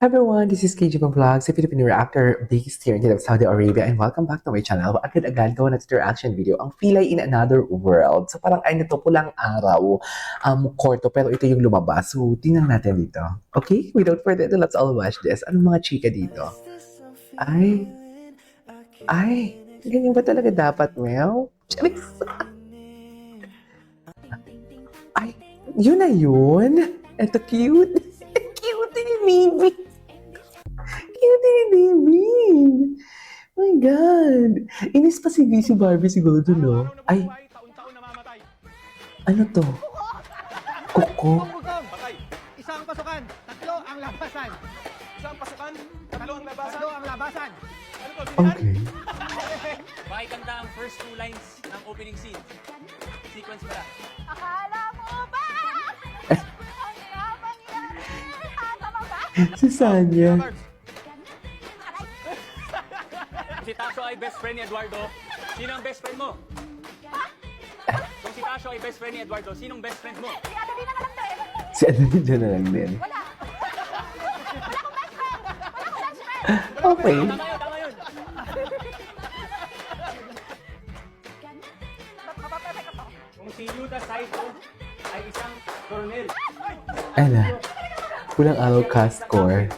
Everyone, this is KG Vlogs, a Filipino reactor based here in Saudi Arabia, and welcome back to my channel. Agad-agad gawa natin reaction video, ang Pilay in Another World. So parang ay nito, pulang araw, korto, pero ito yung lumabas. So tingnan natin dito. Okay, without further ado, let's all watch this. Anong mga chika dito? Ay, ganyan ba talaga dapat, Mel? Charis. Ay, yun na yun. Ito cute. Cute ni Baby. Cute ni Baby. My God. Inis pa si Barbie siguro dun, no? Ay. Ano to? Kuko. Isang pasukan, tatlo ang labasan. Isang pasukan, tatlo ang labasan. Tatlo ang labasan. Okay. Pakikanta ang first two lines ng opening scene. Sequence pala. Akala mo ba? Ang namangyari? Tama ba? Si Sanya. Si Tasho ay best friend ni Eduardo. Sino ang best friend mo? Kung si Tasho ay best friend ni Eduardo, sinong best friend mo? Si Adeline na lang din. Si Adeline na lang din. Wala. Wala akong best friend. Wala akong best friend. Okay. Tama yun. Perfect ako. Kung si Yuta Saito ay isang colonel, Ala. Kulang araw cast score.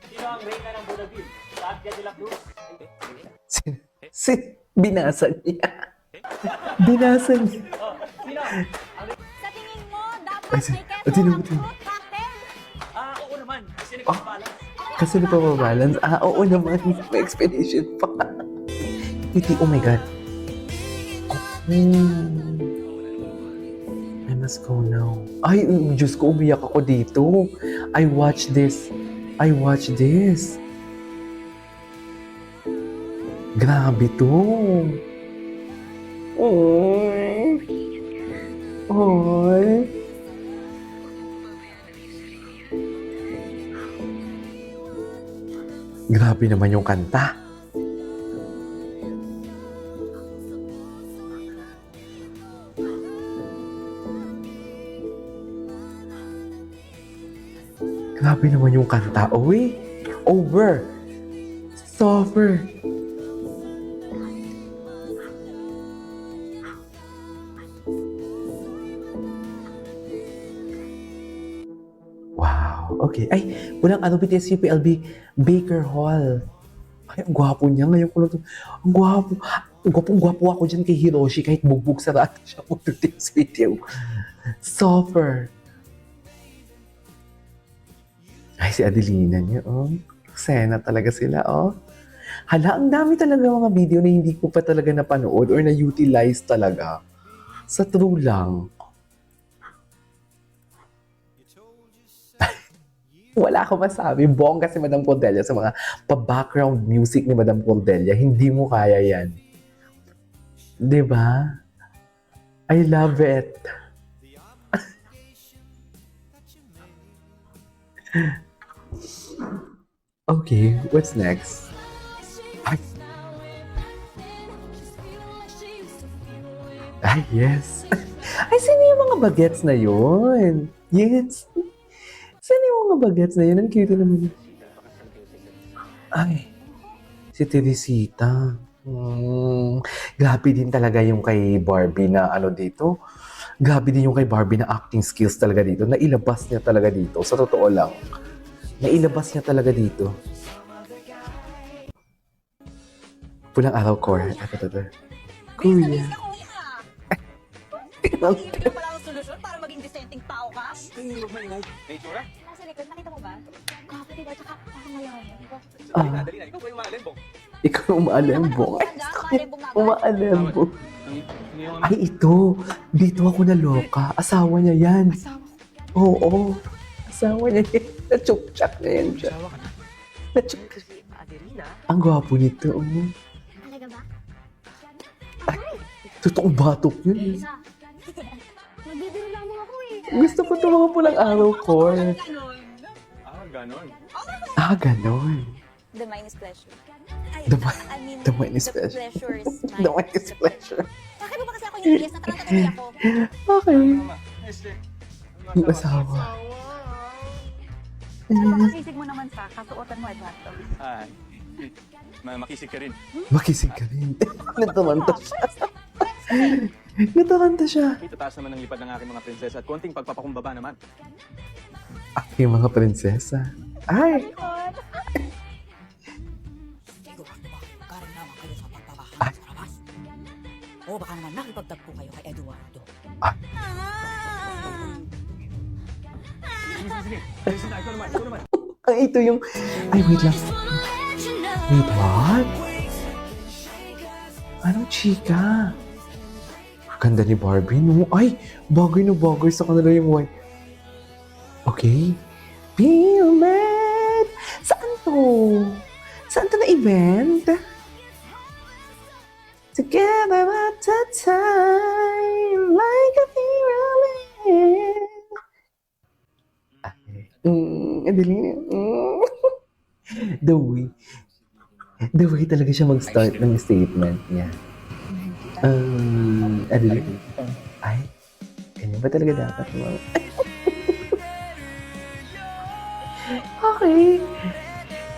sino ang reyna ng Budapil? Satya de la Cruz? Binasan niya. Binasan niya. Sino? Sa tingin mo, dapat Ay, may keso sino? ang fruit cocktail. Oo naman. Kasi nagpapabalance. Kasi nagpapabalance. Oo naman. May expedition pa. Wait, oh my God. I must go now. Ay, Diyos ko, umiyak ako dito. I watch this. Grabe to. Oy. Grabe naman yung kanta. Grabe naman yung kanta. Uy, over. Suffer. Wow. Okay. Ay, walang ano, BTS UPLB Baker Hall. Ay, ang gwapo niya. Ngayon ko lang to. Ang gwapo. Gwapo ako dyan kay Hiroshi kahit bugbog sarado siya kung BTS video. Suffer. Ay, si Adelina niya, oh. Sena talaga sila, oh. Hala, ang dami talaga mga video na hindi ko pa talaga napanood or na-utilize talaga. Sa true lang. Wala akong masabi. Bongga si Madam Cordelia sa mga pa-background music ni Madam Cordelia. Hindi mo kaya yan. Diba? I love it. Okay, what's next? Ay, yes. Ay, sino yung mga bagets na yun? Yes. Sino yung mga bagets na yun? Ang cute naman. Ay, si Teresita. Grabe din talaga yung kay Barbie na ano dito. Grabe din yung kay Barbie na acting skills talaga dito. Nailabas niya talaga dito. Sa totoo lang. Nailabas niya talaga dito. Pulang araw, Core. Ito. Kuya. Hindi na pala ang solusyon para maging disenteng tao ka. May tsura? Nasa likod, nakita mo ba? Gwapo, diba? Tsaka parang mayaman. Dali na. Ikaw ba yung maalembong? Ikaw umaalembong. Ay, Malembong nga ba? umaalembong. Ay, ito. Dito ako naloka. Asawa niya yan. Oo. Asawa niya yan. Na-chuk-chak na yan siya. Na-chuk-chak. Ang gwapo nito. Talaga ba? Ay, totoong batok yun. Eh. Isa. Nagbibiro lang mo ako eh. Gusto ko ito mga pulang araw, Core. Ganon. Ganon. The mind is pleasure. Ay, The I mean, mind is pleasure. pleasure is mind. The mind is pleasure. Bakit mo ba kasi ako yung yes? Natatatabi ako. Okay. Esther. Yung asawa. Napakasisig mo naman sa kasuotan mo, Eduardo. Ay, makisig ka rin. Makisig ka rin. Natamanta siya. Natamanta siya. Itataas naman ang lipad ng aking mga prinsesa at konting pagpapakumbaba naman. Aking mga prinsesa. Ay! Galing naman kayo sa pagbabahan sa labas. O baka naman nakipagtagpo kayo kay Eduardo. Sige, sige na, ikaw naman. Ay, ito yung... Ay, wait lang. Wait, what? Anong chika? Ganda ni Barbie, no? Ay, bagay na bagay sa kanila yung white. Okay. Feel mad! Saan to? Saan to na event? Together at a time, like a feeling. Ang dali niya. The way talaga siya mag-start ng statement niya. Adali. Ay, ganyan ba talaga dapat mo? Okay.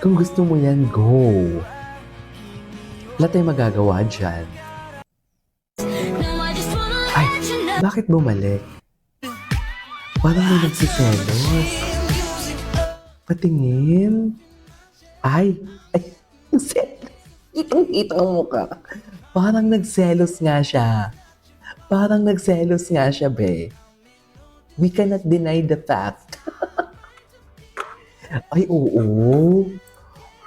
Kung gusto mo yan, go. Wala tayong magagawa dyan. Ay, bakit bumalik? Parang may nagsiselos. Patingin. Ay, ang selos. Itang-itang ang mukha. Parang nagselos nga siya. Parang nagselos nga siya, be. We cannot deny the fact. Ay, oo.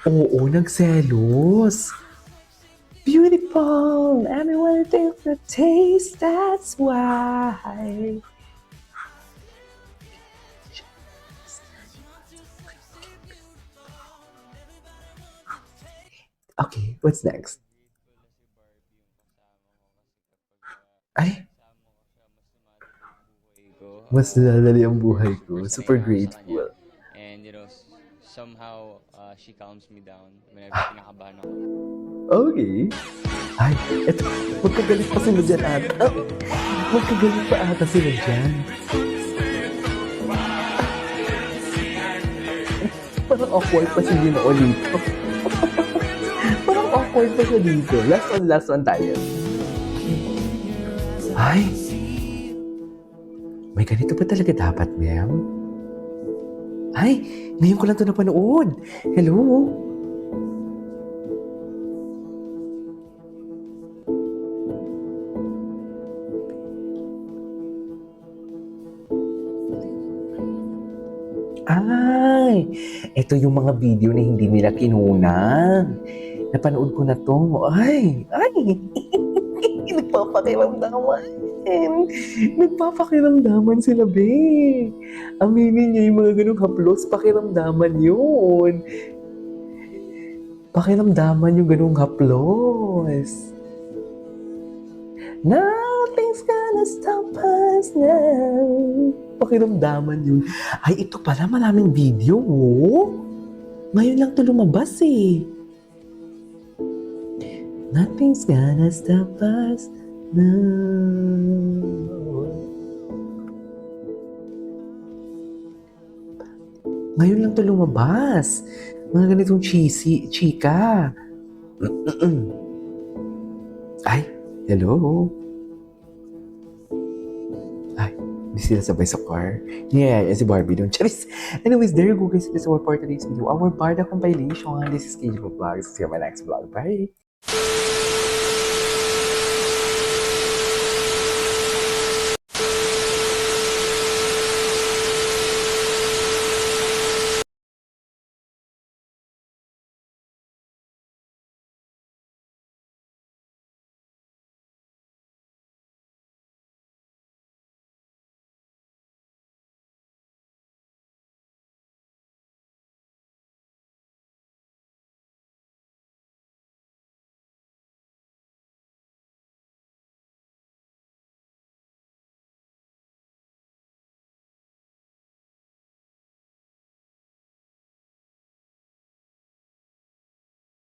Oo, nagselos. Beautiful. Everyone thinks the taste, that's why. Okay, what's next? Ay, mas nadali ang buhay ko. Super grateful. And somehow she calms me down whenever kinakabahan ako. Okay. Ay, eto. Magkagalit pa sila dyan ata. Oh, magkagalit pa ata sila dyan. Parang awkward pa si Gina Olito. Parang awkward pa siya dito. Last one tayo. Ay. May ganito pa talaga dapat, ma'am? Ay, ngayon ko lang ito napanood. Hello? Ay, ito yung mga video na hindi nila kinunang. Napanood ko na to. Ay, nagpapakiramdaman. Nagpapakiramdaman sila, be. Aminin niya yung mga ganung haplos, pakiramdaman yun. Pakiramdaman yung ganung haplos. Nothing's gonna stop us now. Pakiramdaman yun. Ay, ito pala, maraming video, oh. Ngayon lang ito lumabas, eh. Nothing's gonna stop us now. Ngayon lang ito lumabas. Mga ganitong chika. Ay, hello. Ay, di sila sabay sa car. Yeah, si Barbie doon. Charis! Anyways, there you go guys. This is our for today's video. Our Barda compilation. This is KJ Vlogs. See you on my next vlog. Bye!